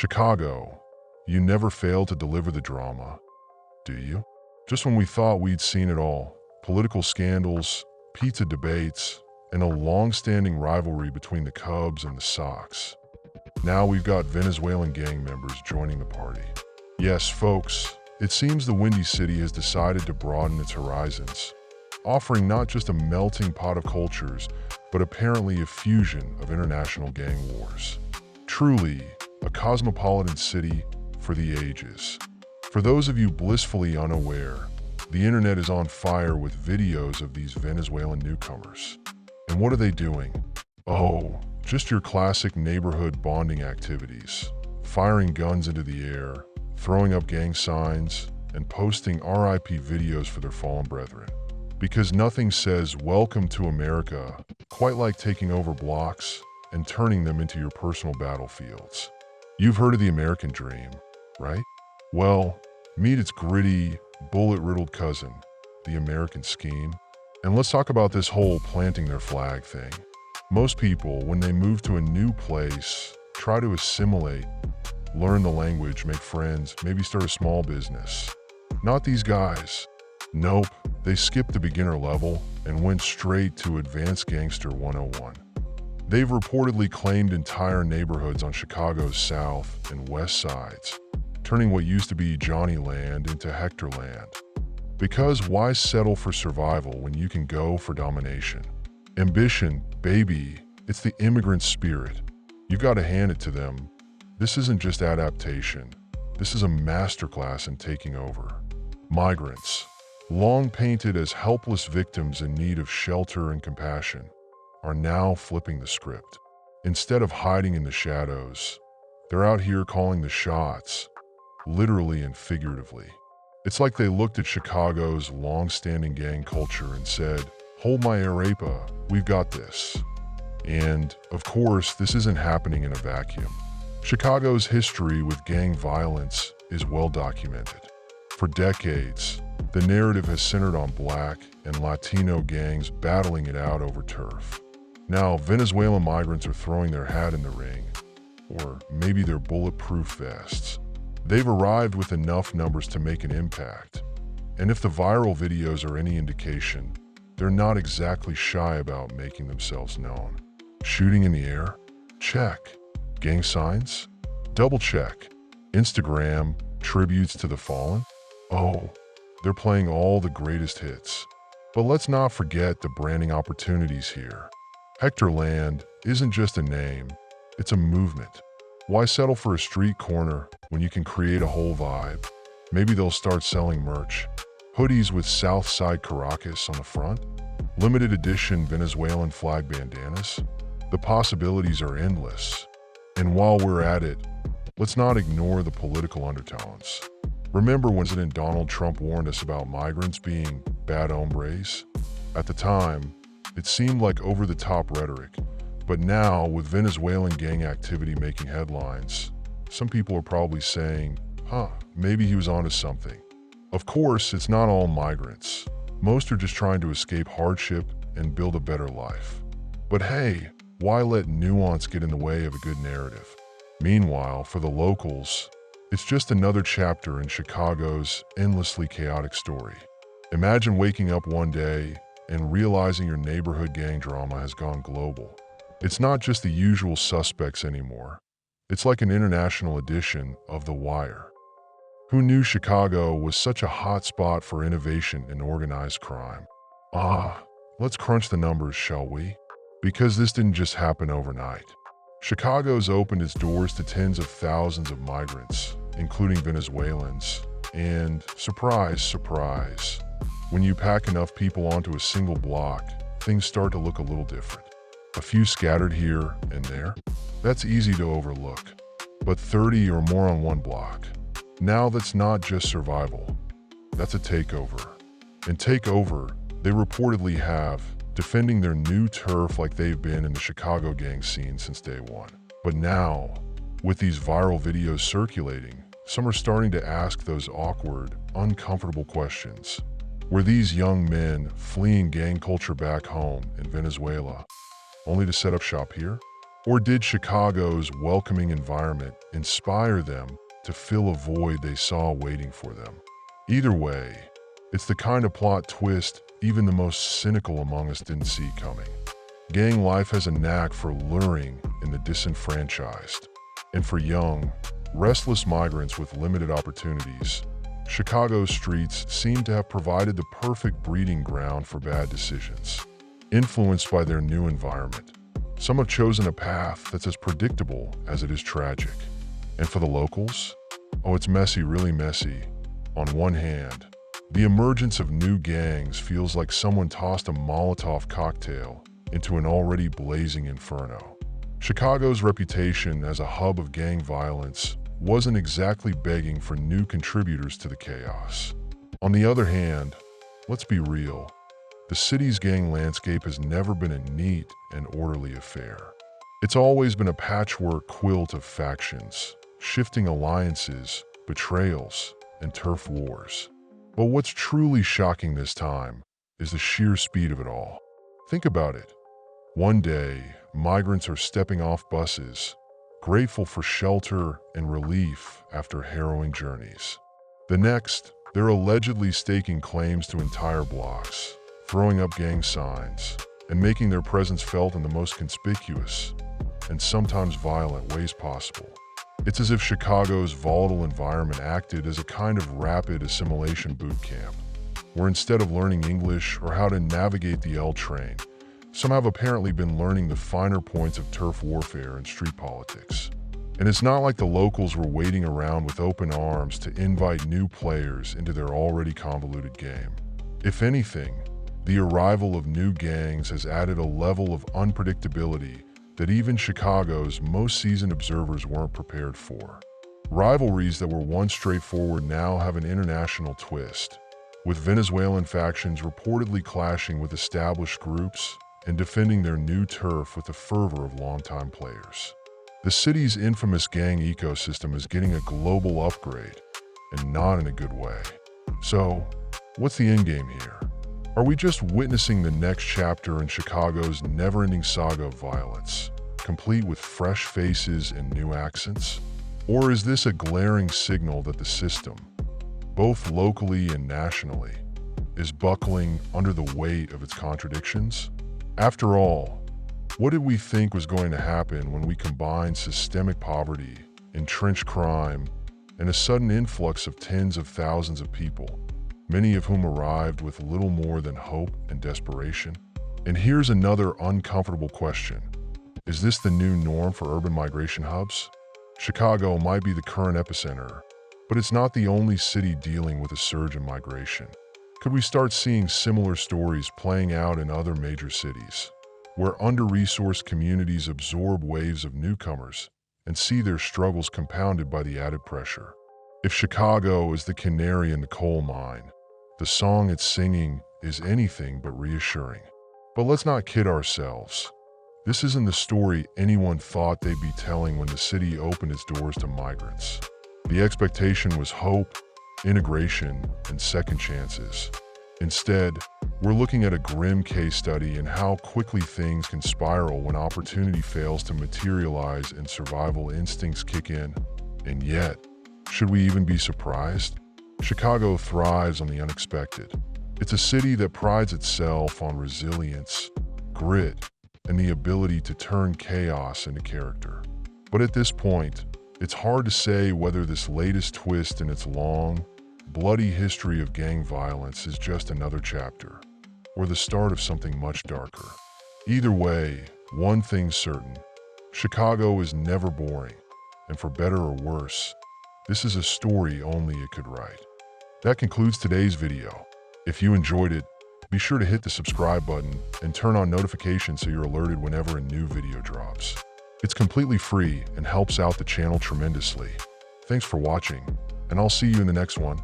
Chicago, you never fail to deliver the drama, do you? Just when we thought we'd seen it all, political scandals, pizza debates, and a long-standing rivalry between the Cubs and the Sox. Now we've got Venezuelan gang members joining the party. Yes, folks, it seems the Windy City has decided to broaden its horizons, offering not just a melting pot of cultures, but apparently a fusion of international gang wars. Truly, a cosmopolitan city for the ages. For those of you blissfully unaware, the internet is on fire with videos of these Venezuelan newcomers. And what are they doing? Oh, just your classic neighborhood bonding activities. Firing guns into the air, throwing up gang signs, and posting RIP videos for their fallen brethren. Because nothing says welcome to America quite like taking over blocks and turning them into your personal battlefields. You've heard of the American dream, right? Well, meet its gritty, bullet-riddled cousin, the American scheme. And let's talk about this whole planting their flag thing. Most people, when they move to a new place, try to assimilate, learn the language, make friends, maybe start a small business. Not these guys. Nope, they skipped the beginner level and went straight to Advanced Gangster 101. They've reportedly claimed entire neighborhoods on Chicago's south and west sides, turning what used to be Johnny Land into Hector Land. Because why settle for survival when you can go for domination? Ambition, baby, it's the immigrant spirit. You've got to hand it to them. This isn't just adaptation. This is a masterclass in taking over. Migrants, long painted as helpless victims in need of shelter and compassion, are now flipping the script. Instead of hiding in the shadows, they're out here calling the shots, literally and figuratively. It's like they looked at Chicago's long-standing gang culture and said, "Hold my arepa, we've got this." And, of course, this isn't happening in a vacuum. Chicago's history with gang violence is well documented. For decades, the narrative has centered on Black and Latino gangs battling it out over turf. Now, Venezuelan migrants are throwing their hat in the ring, or maybe their bulletproof vests. They've arrived with enough numbers to make an impact. And if the viral videos are any indication, they're not exactly shy about making themselves known. Shooting in the air? Check. Gang signs? Double check. Instagram tributes to the fallen? Oh, they're playing all the greatest hits. But let's not forget the branding opportunities here. Hector Land isn't just a name, it's a movement. Why settle for a street corner when you can create a whole vibe? Maybe they'll start selling merch. Hoodies with Southside Caracas on the front? Limited edition Venezuelan flag bandanas? The possibilities are endless. And while we're at it, let's not ignore the political undertones. Remember when President Donald Trump warned us about migrants being bad hombres? At the time, it seemed like over-the-top rhetoric. But now, with Venezuelan gang activity making headlines, some people are probably saying, maybe he was onto something. Of course, it's not all migrants. Most are just trying to escape hardship and build a better life. But hey, why let nuance get in the way of a good narrative? Meanwhile, for the locals, it's just another chapter in Chicago's endlessly chaotic story. Imagine waking up one day and realizing your neighborhood gang drama has gone global. It's not just the usual suspects anymore. It's like an international edition of The Wire. Who knew Chicago was such a hot spot for innovation and organized crime? Let's crunch the numbers, shall we? Because this didn't just happen overnight. Chicago's opened its doors to tens of thousands of migrants, including Venezuelans, and surprise, surprise, when you pack enough people onto a single block, things start to look a little different. A few scattered here and there, that's easy to overlook. But 30 or more on one block, now that's not just survival, that's a takeover. And takeover, they reportedly have, defending their new turf like they've been in the Chicago gang scene since day one. But now, with these viral videos circulating, some are starting to ask those awkward, uncomfortable questions. Were these young men fleeing gang culture back home in Venezuela, only to set up shop here? Or did Chicago's welcoming environment inspire them to fill a void they saw waiting for them? Either way, it's the kind of plot twist even the most cynical among us didn't see coming. Gang life has a knack for luring in the disenfranchised. And for young, restless migrants with limited opportunities, Chicago's streets seem to have provided the perfect breeding ground for bad decisions. Influenced by their new environment, some have chosen a path that's as predictable as it is tragic. And for the locals, oh, it's messy, really messy. On one hand, the emergence of new gangs feels like someone tossed a Molotov cocktail into an already blazing inferno. Chicago's reputation as a hub of gang violence wasn't exactly begging for new contributors to the chaos. On the other hand, let's be real, the city's gang landscape has never been a neat and orderly affair. It's always been a patchwork quilt of factions, shifting alliances, betrayals, and turf wars. But what's truly shocking this time is the sheer speed of it all. Think about it. One day, migrants are stepping off buses, grateful for shelter and relief after harrowing journeys. The next, they're allegedly staking claims to entire blocks, throwing up gang signs, and making their presence felt in the most conspicuous and sometimes violent ways possible. It's as if Chicago's volatile environment acted as a kind of rapid assimilation boot camp, where instead of learning English or how to navigate the L train, some have apparently been learning the finer points of turf warfare and street politics. And it's not like the locals were waiting around with open arms to invite new players into their already convoluted game. If anything, the arrival of new gangs has added a level of unpredictability that even Chicago's most seasoned observers weren't prepared for. Rivalries that were once straightforward now have an international twist, with Venezuelan factions reportedly clashing with established groups and defending their new turf with the fervor of longtime players. The city's infamous gang ecosystem is getting a global upgrade, and not in a good way. So, what's the endgame here? Are we just witnessing the next chapter in Chicago's never-ending saga of violence, complete with fresh faces and new accents? Or is this a glaring signal that the system, both locally and nationally, is buckling under the weight of its contradictions? After all, what did we think was going to happen when we combined systemic poverty, entrenched crime, and a sudden influx of tens of thousands of people, many of whom arrived with little more than hope and desperation? And here's another uncomfortable question. Is this the new norm for urban migration hubs? Chicago might be the current epicenter, but it's not the only city dealing with a surge in migration. Could we start seeing similar stories playing out in other major cities, where under-resourced communities absorb waves of newcomers and see their struggles compounded by the added pressure? If Chicago is the canary in the coal mine, the song it's singing is anything but reassuring. But let's not kid ourselves. This isn't the story anyone thought they'd be telling when the city opened its doors to migrants. The expectation was hope, integration, and second chances. Instead, we're looking at a grim case study in how quickly things can spiral when opportunity fails to materialize and survival instincts kick in. And yet, should we even be surprised? Chicago thrives on the unexpected. It's a city that prides itself on resilience, grit, and the ability to turn chaos into character. But at this point, it's hard to say whether this latest twist in its long, bloody history of gang violence is just another chapter, or the start of something much darker. Either way, one thing's certain: Chicago is never boring, and for better or worse, this is a story only it could write. That concludes today's video. If you enjoyed it, be sure to hit the subscribe button and turn on notifications so you're alerted whenever a new video drops. It's completely free and helps out the channel tremendously. Thanks for watching, and I'll see you in the next one.